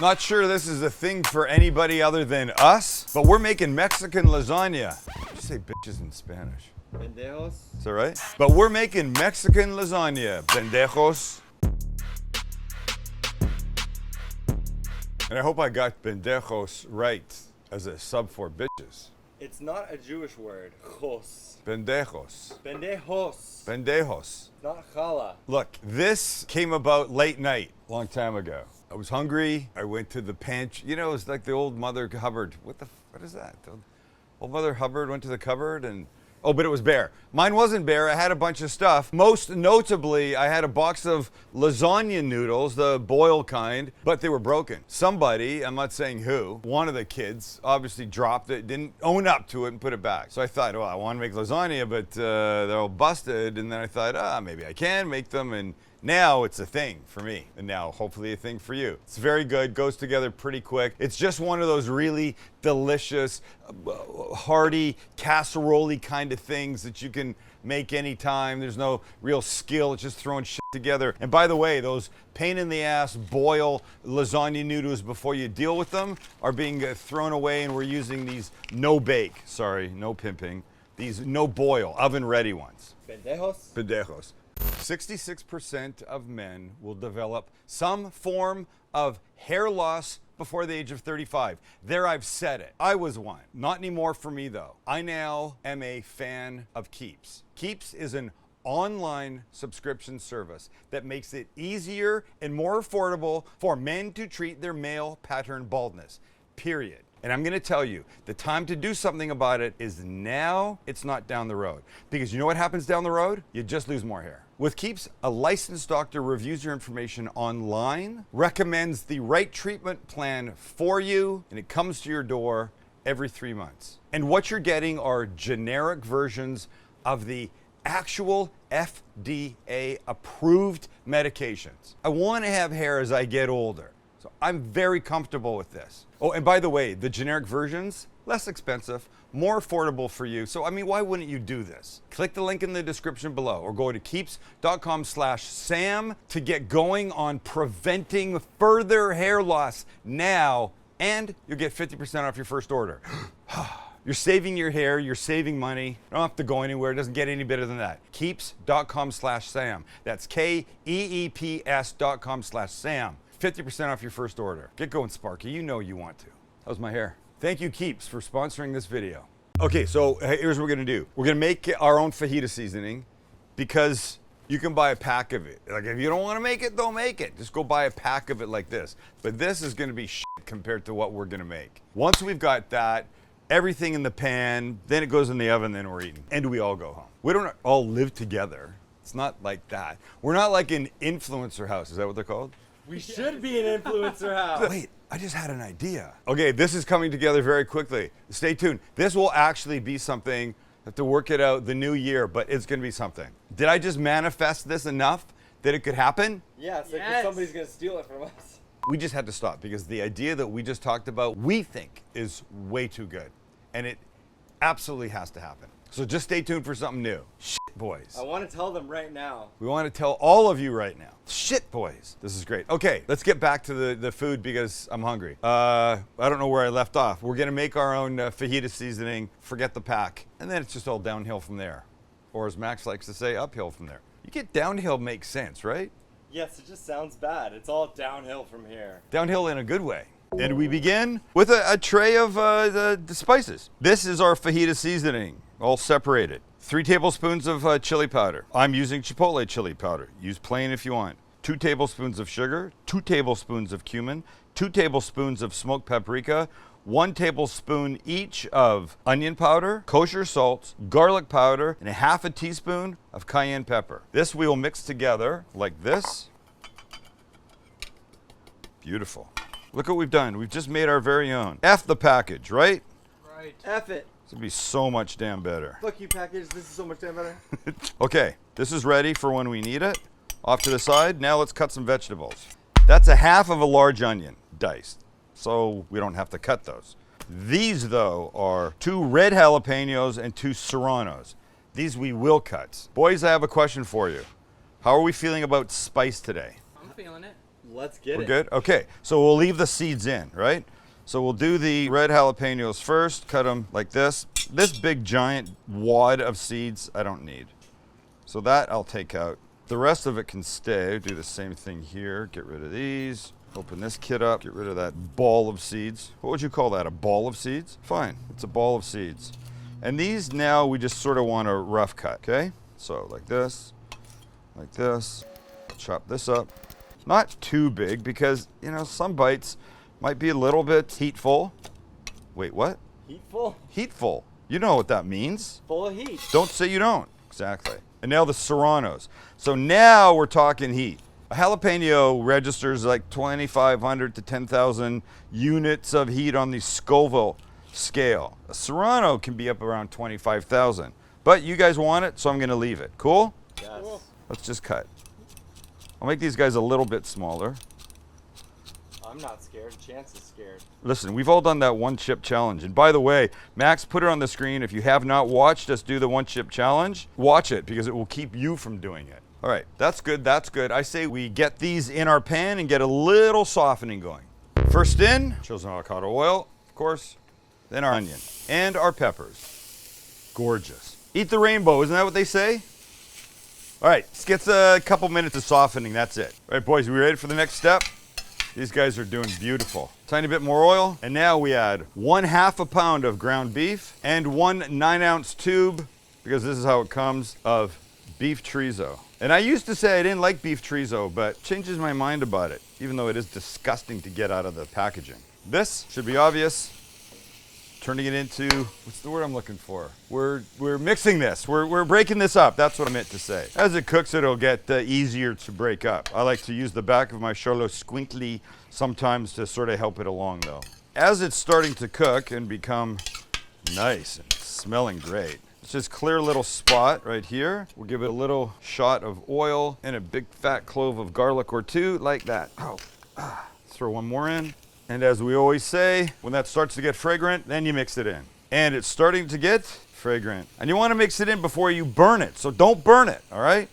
Not sure this is a thing for anybody other than us, but we're making Mexican lasagna. You say bitches in Spanish. Pendejos. Is that right? But we're making Mexican lasagna, pendejos. And I hope I got pendejos right as a sub for bitches. It's not a Jewish word. Jos. Pendejos. Pendejos. Pendejos. Not challah. Look, this came about late night, long time ago. I was hungry. I went to the pantry. You know, it's like the old Mother Hubbard. What is that? The old Mother Hubbard went to the cupboard and... Oh, but it was bare. Mine wasn't bare. I had a bunch of stuff. Most notably, I had a box of lasagna noodles, the boil kind, but they were broken. Somebody, I'm not saying who, one of the kids obviously dropped it, didn't own up to it and put it back. So I thought, well, I want to make lasagna, but they're all busted. And then I thought, maybe I can make them. And now it's a thing for me, and now hopefully a thing for you. It's very good, goes together pretty quick. It's just one of those really delicious, hearty, casserole-y kind of things that you can make anytime. There's no real skill, it's just throwing shit together. And by the way, those pain in the ass boil lasagna noodles before you deal with them are being thrown away, and we're using these no pimping, these no boil, oven ready ones. Pendejos. Pendejos. 66% of men will develop some form of hair loss before the age of 35. There, I've said it. I was one. Not anymore for me, though. I now am a fan of Keeps. Keeps is an online subscription service that makes it easier and more affordable for men to treat their male pattern baldness, period. And I'm gonna tell you, the time to do something about it is now, it's not down the road. Because you know what happens down the road? You just lose more hair. With Keeps, a licensed doctor reviews your information online, recommends the right treatment plan for you, and it comes to your door every 3 months. And what you're getting are generic versions of the actual FDA approved medications. I wanna have hair as I get older. So I'm very comfortable with this. Oh, and by the way, the generic versions, less expensive, more affordable for you. So, I mean, why wouldn't you do this? Click the link in the description below or go to keeps.com/Sam to get going on preventing further hair loss now, and you'll get 50% off your first order. You're saving your hair, you're saving money. You don't have to go anywhere, it doesn't get any better than that. Keeps.com/Sam. That's KEEPS.com/Sam. 50% off your first order. Get going, Sparky. You know you want to. How's my hair? Thank you, Keeps, for sponsoring this video. Okay, so here's what we're gonna do. We're gonna make our own fajita seasoning because you can buy a pack of it. Like, if you don't wanna make it, don't make it. Just go buy a pack of it like this. But this is gonna be shit compared to what we're gonna make. Once we've got that, everything in the pan, then it goes in the oven, then we're eating. And we all go home. We don't all live together. It's not like that. We're not like an influencer house. Is that what they're called? We should be an influencer house. Wait, I just had an idea. Okay, this is coming together very quickly. Stay tuned. This will actually be something, I have to work it out the new year, but it's gonna be something. Did I just manifest this enough that it could happen? Yeah, it's like somebody's gonna steal it from us. We just had to stop because the idea that we just talked about, we think is way too good. And it absolutely has to happen. So just stay tuned for something new. Shit, boys. I want to tell them right now. We want to tell all of you right now. Shit, boys. This is great. Okay, let's get back to the food because I'm hungry. I don't know where I left off. We're going to make our own fajita seasoning, forget the pack, and then it's just all downhill from there. Or as Max likes to say, uphill from there. You get downhill makes sense, right? Yes, it just sounds bad. It's all downhill from here. Downhill in a good way. And we begin with a tray of the spices. This is our fajita seasoning, all separated. 3 tablespoons of chili powder. I'm using chipotle chili powder. Use plain if you want. 2 tablespoons of sugar, 2 tablespoons of cumin, 2 tablespoons of smoked paprika, 1 tablespoon each of onion powder, kosher salt, garlic powder, and 1/2 teaspoon of cayenne pepper. This we will mix together like this. Beautiful. Look what we've done. We've just made our very own. F the package, right? Right. F it. This would be so much damn better. Fuck you, package. This is so much damn better. Okay, this is ready for when we need it. Off to the side. Now let's cut some vegetables. That's 1/2 of a large onion, diced. So we don't have to cut those. These, though, are 2 red jalapenos and 2 serranos. These we will cut. Boys, I have a question for you. How are we feeling about spice today? I'm feeling it. Let's get We're it. good? Okay, so we'll leave the seeds in, right? So we'll do the red jalapenos first, cut them like this. This big giant wad of seeds I don't need. So that I'll take out. The rest of it can stay. Do the same thing here. Get rid of these. Open this kit up. Get rid of that ball of seeds. What would you call that? A ball of seeds? Fine. It's a ball of seeds. And these now we just sort of want to rough cut, okay? So like this. Chop this up. Not too big because, you know, some bites might be a little bit heatful. Wait, what? Heatful? Heatful. You know what that means. Full of heat. Don't say you don't. Exactly. And now the serranos. So now we're talking heat. A jalapeno registers like 2,500 to 10,000 units of heat on the Scoville scale. A serrano can be up around 25,000. But you guys want it, so I'm going to leave it. Cool? Yes. Let's just cut. I'll make these guys a little bit smaller. I'm not scared. Chance is scared. Listen, we've all done that one chip challenge. And by the way, Max, put it on the screen. If you have not watched us do the one chip challenge, watch it because it will keep you from doing it. All right, that's good, that's good. I say we get these in our pan and get a little softening going. First in, chosen avocado oil, of course. Then our onion and our peppers. Gorgeous. Eat the rainbow, isn't that what they say? All right, this gets a couple minutes of softening, that's it. All right, boys, we ready for the next step? These guys are doing beautiful. Tiny bit more oil, and now we add 1/2 a pound of ground beef and 1 9-ounce tube, because this is how it comes, of beef chorizo. And I used to say I didn't like beef chorizo, but changes my mind about it, even though it is disgusting to get out of the packaging. This should be obvious. Turning it into, what's the word I'm looking for? We're mixing this. We're breaking this up. That's what I meant to say. As it cooks, it'll get easier to break up. I like to use the back of my Charlotte Squinkly sometimes to sort of help it along, though. As it's starting to cook and become nice and smelling great, it's just clear little spot right here. We'll give it a little shot of oil and a big fat clove of garlic or two, like that. Oh, throw one more in. And as we always say, when that starts to get fragrant, then you mix it in. And it's starting to get fragrant. And you want to mix it in before you burn it. So don't burn it, all right?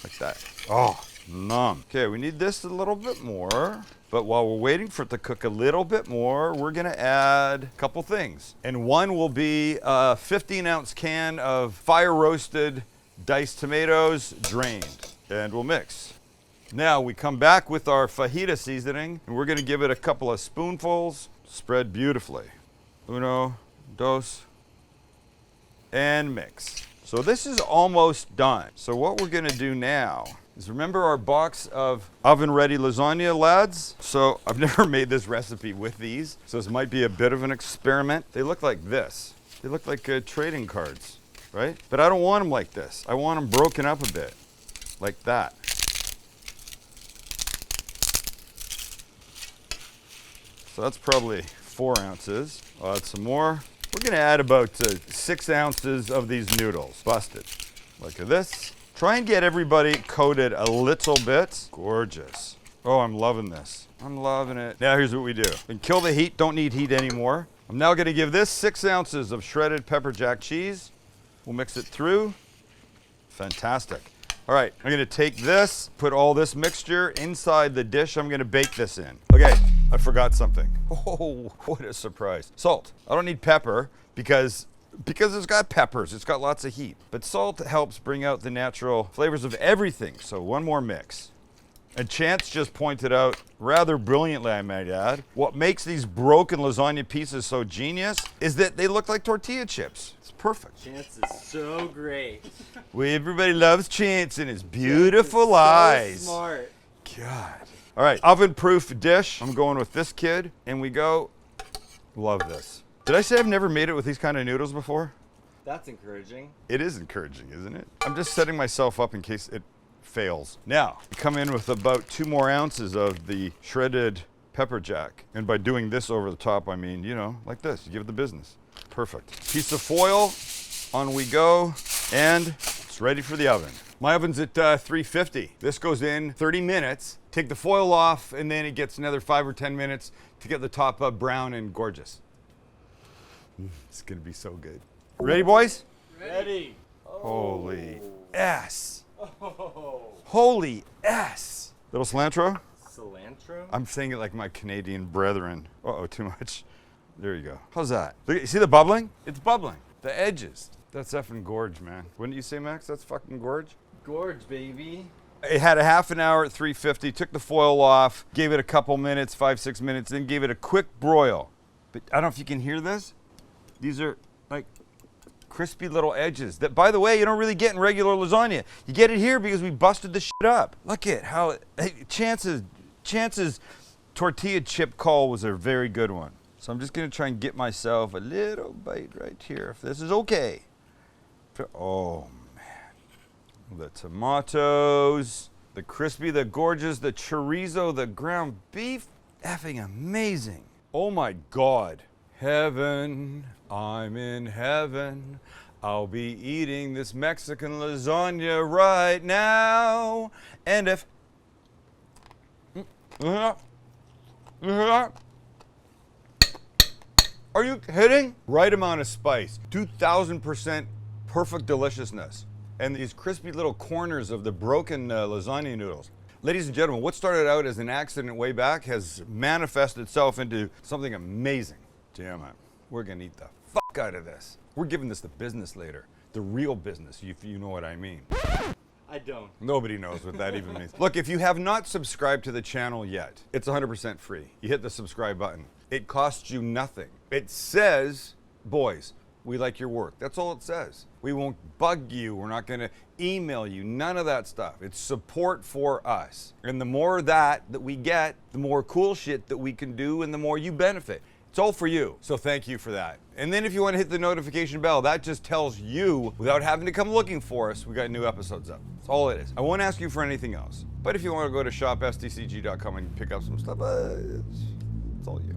Like that. Oh, numb. Okay, we need this a little bit more. But while we're waiting for it to cook a little bit more, we're going to add a couple things. And one will be a 15-ounce can of fire-roasted diced tomatoes, drained. And we'll mix. Now we come back with our fajita seasoning, and we're going to give it a couple of spoonfuls. Spread beautifully. Uno, dos, and mix. So this is almost done. So what we're going to do now is remember our box of oven-ready lasagna, lads? So I've never made this recipe with these, so this might be a bit of an experiment. They look like this. They look like trading cards, right? But I don't want them like this. I want them broken up a bit, like that. So that's probably 4 ounces. I'll add some more. We're going to add about 6 ounces of these noodles, busted, like this. Try and get everybody coated a little bit. Gorgeous. Oh, I'm loving this. I'm loving it. Now here's what we do. And kill the heat, don't need heat anymore. I'm now going to give this 6 ounces of shredded pepper jack cheese. We'll mix it through. Fantastic. All right, I'm going to take this, put all this mixture inside the dish I'm going to bake this in. Okay, I forgot something. Oh, what a surprise. Salt. I don't need pepper because it's got peppers. It's got lots of heat. But salt helps bring out the natural flavors of everything. So one more mix. And Chance just pointed out, rather brilliantly I might add, what makes these broken lasagna pieces so genius is that they look like tortilla chips. It's perfect. Chance is so great. Well, everybody loves Chance and his beautiful So eyes. smart. God. All right, oven-proof dish. I'm going with this kid, and we go. Love this. Did I say I've never made it with these kind of noodles before? That's encouraging. It is encouraging, isn't it? I'm just setting myself up in case it fails. Now, we come in with about 2 more ounces of the shredded pepper jack. And by doing this over the top, I mean, you know, like this. You give it the business. Perfect. Piece of foil, on we go, and it's ready for the oven. My oven's at 350. This goes in 30 minutes. Take the foil off, and then it gets another 5 or 10 minutes to get the top brown and gorgeous. It's gonna be so good. Ready, boys? Ready. Holy S. Oh. Holy S. Little cilantro. Cilantro. I'm saying it like my Canadian brethren. Uh-oh, too much. There you go. How's that? Look, you see the bubbling? It's bubbling. The edges. That's effing gorge, man. Wouldn't you say, Max? That's fucking gorge? Gorge, baby. It had a half an hour at 350, took the foil off, gave it a couple minutes, 5-6 minutes, then gave it a quick broil. But I don't know if you can hear this. These are like crispy little edges that, by the way, you don't really get in regular lasagna. You get it here because we busted the shit up. Look at how, Chance's tortilla chip call was a very good one. So I'm just gonna try and get myself a little bite right here, if this is okay. Oh man, the tomatoes, the crispy, the gorgeous, the chorizo, the ground beef, effing amazing. Oh my God, heaven, I'm in heaven. I'll be eating this Mexican lasagna right now. And if, are you kidding? Right amount of spice, 2000% perfect deliciousness. And these crispy little corners of the broken lasagna noodles. Ladies and gentlemen, what started out as an accident way back has manifested itself into something amazing. Damn it, we're gonna eat the fuck out of this. We're giving this the business later. The real business, if you know what I mean. I don't. Nobody knows what that even means. Look, if you have not subscribed to the channel yet, it's 100% free. You hit the subscribe button. It costs you nothing. It says, boys, we like your work. That's all it says. We won't bug you. We're not gonna email you. None of that stuff. It's support for us. And the more that we get, the more cool shit that we can do and the more you benefit. It's all for you. So thank you for that. And then if you want to hit the notification bell, that just tells you, without having to come looking for us, we got new episodes up. That's all it is. I won't ask you for anything else. But if you want to go to shopstcg.com and pick up some stuff, it's all you.